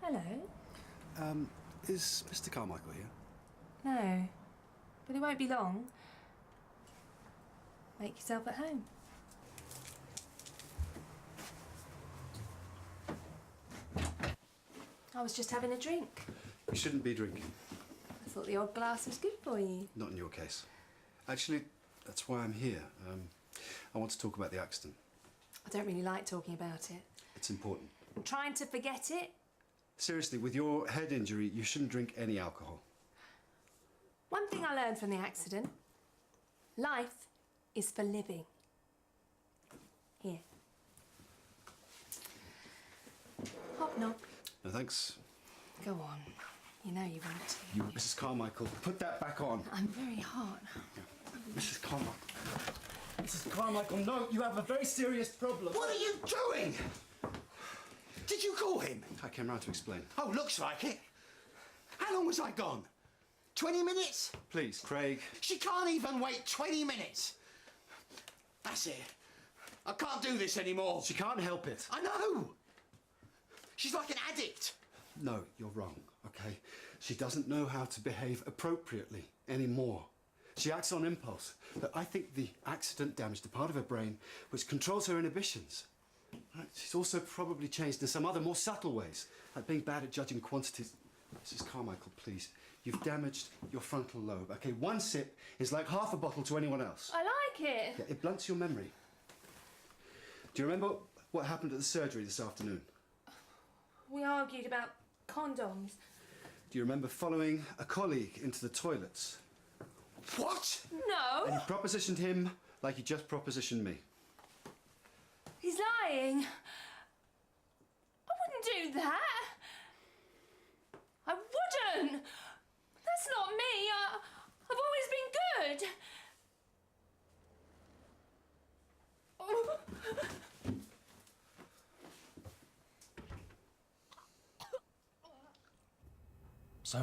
Hello. Is Mr. Carmichael here? No, but it won't be long. Make yourself at home. I was just having a drink. You shouldn't be drinking. I thought the odd glass was good for you. Not in your case. Actually, that's why I'm here. I want to talk about the accident. I don't really like talking about it. It's important. I'm trying to forget it. Seriously, with your head injury, you shouldn't drink any alcohol. One thing I learned from the accident: life is for living. Here. Hobnob. No, thanks. Go on. You know you want to. You, Mrs. Carmichael, put that back on. I'm very hot. Mrs. Carmichael. Mrs. Carmichael, no, you have a very serious problem. What are you doing? Did you call him? I came round to explain. Oh, looks like it. How long was I gone? 20 minutes? Please, Craig. She can't even wait 20 minutes. That's it. I can't do this anymore. She can't help it. I know. She's like an addict. No, you're wrong, okay? She doesn't know how to behave appropriately anymore. She acts on impulse. But I think the accident damaged a part of her brain which controls her inhibitions. Right? She's also probably changed in some other more subtle ways, like being bad at judging quantities. Mrs. Carmichael, please. You've damaged your frontal lobe, okay? One sip is like half a bottle to anyone else. I like it. Yeah, it blunts your memory. Do you remember what happened at the surgery this afternoon? We argued about condoms. Do you remember following a colleague into the toilets? What? No. And you propositioned him like you just propositioned me. He's lying. I wouldn't do that. I wouldn't. That's not me. I've always been good. So?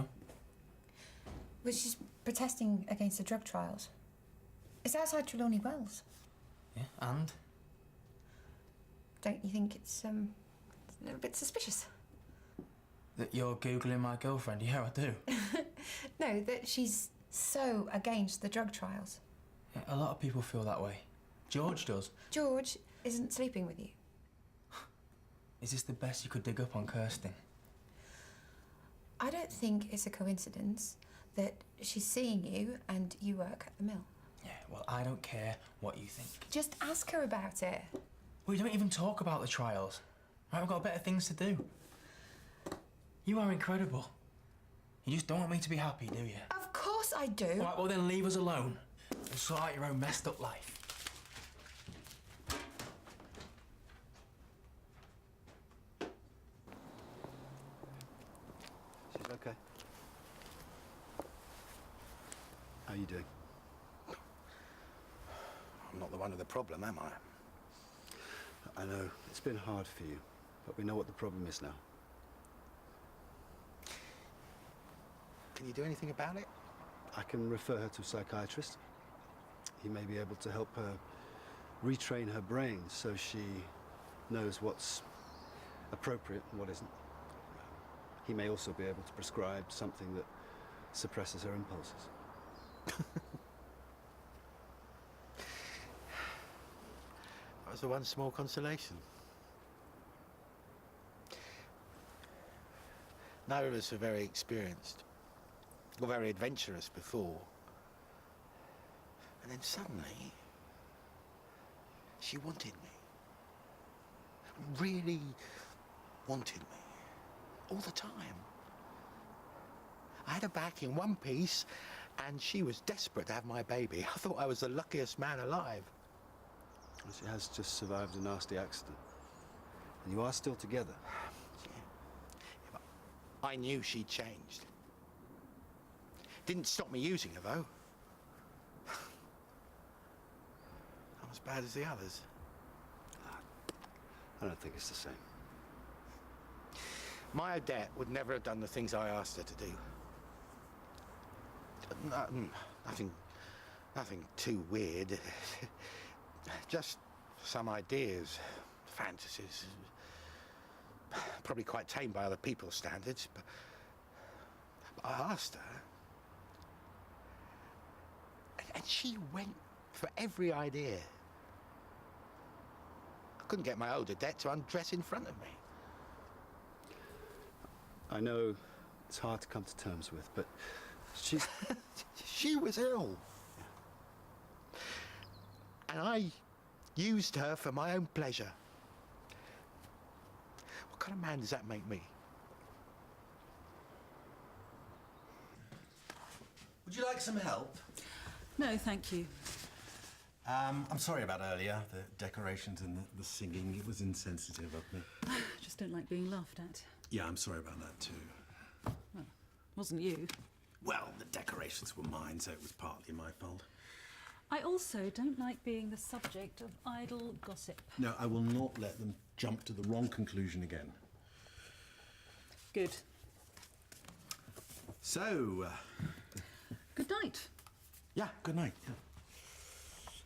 Well, she's protesting against the drug trials. It's outside Trelawney Wells. Yeah, and? Don't you think it's a little bit suspicious? That you're Googling my girlfriend? Yeah, I do. No, that she's so against the drug trials. Yeah, a lot of people feel that way. George does. George isn't sleeping with you. Is this the best you could dig up on Kirsten? I don't think it's a coincidence that she's seeing you and you work at the mill. Yeah, well, I don't care what you think. Just ask her about it. We don't even talk about the trials. Right, we've got better things to do. You are incredible. You just don't want me to be happy, do you? Of course I do. All right, well then leave us alone and sort out your own messed up life. She's okay. How are you doing? I'm not the one with the problem, am I? I know, it's been hard for you, but we know what the problem is now. Can you do anything about it? I can refer her to a psychiatrist. He may be able to help her retrain her brain so she knows what's appropriate and what isn't. He may also be able to prescribe something that suppresses her impulses. That was the one small consolation. Neither of us were very experienced or very adventurous before. And then suddenly, she wanted me. Really wanted me. All the time. I had her back in one piece, and she was desperate to have my baby. I thought I was the luckiest man alive. Well, she has just survived a nasty accident. And you are still together. Yeah, but I knew she'd changed. Didn't stop me using her, though. Not as bad as the others. I don't think it's the same. My Odette would never have done the things I asked her to do. Nothing too weird. Just some ideas, fantasies. probably quite tame by other people's standards, but I asked her, and she went for every idea. I couldn't get my old Odette to undress in front of me. I know it's hard to come to terms with, but she's... She was ill. And I used her for my own pleasure. What kind of man does that make me? Would you like some help? No, thank you. I'm sorry about earlier. The decorations and the singing, it was insensitive of me. Just don't like being laughed at. Yeah, I'm sorry about that too. Well, wasn't you. Well, the decorations were mine, so it was partly my fault. I also don't like being the subject of idle gossip. No, I will not let them jump to the wrong conclusion again. Good. So, Good night. yeah, good night. Yeah.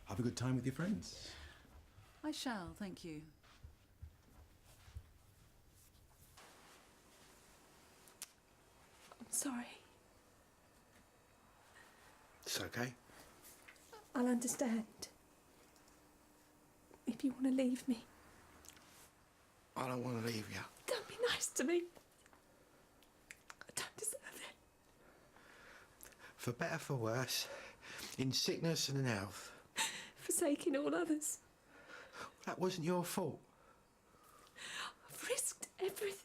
Have a good time with your friends. I shall, thank you. I'm sorry. It's okay. I'll understand. If you want to leave me, I don't want to leave you. don't be nice to me. I don't deserve it. For better, for worse, in sickness and in health. Forsaking all others. That wasn't your fault. I've risked everything.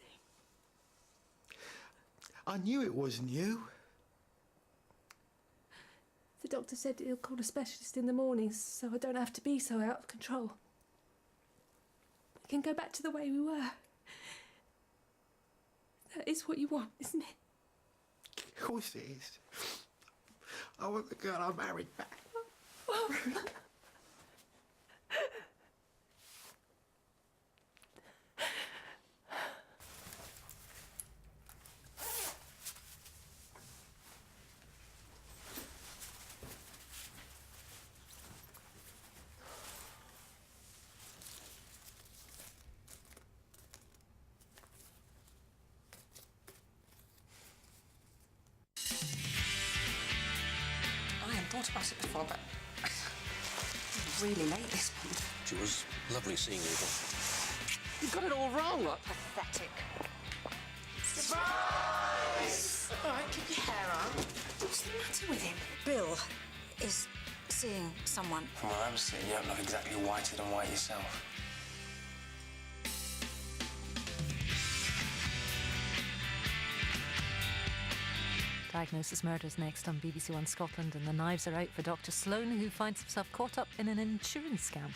I knew it wasn't you. The doctor said he'll call a specialist in the mornings, so I don't have to be so out of control. We can go back to the way we were. That is what you want, isn't it? Of course it is. I want the girl I married back. I hadn't thought about it before, but it's really late this month. It was lovely seeing you again. You've got it all wrong. What pathetic. Surprise! All right, keep your hair on. What's the matter with him? Bill is seeing someone. From where I'm sitting, you don't look exactly whiter than white yourself. Diagnosis Murders next on BBC One Scotland, and the knives are out for Dr. Sloan, who finds himself caught up in an insurance scam.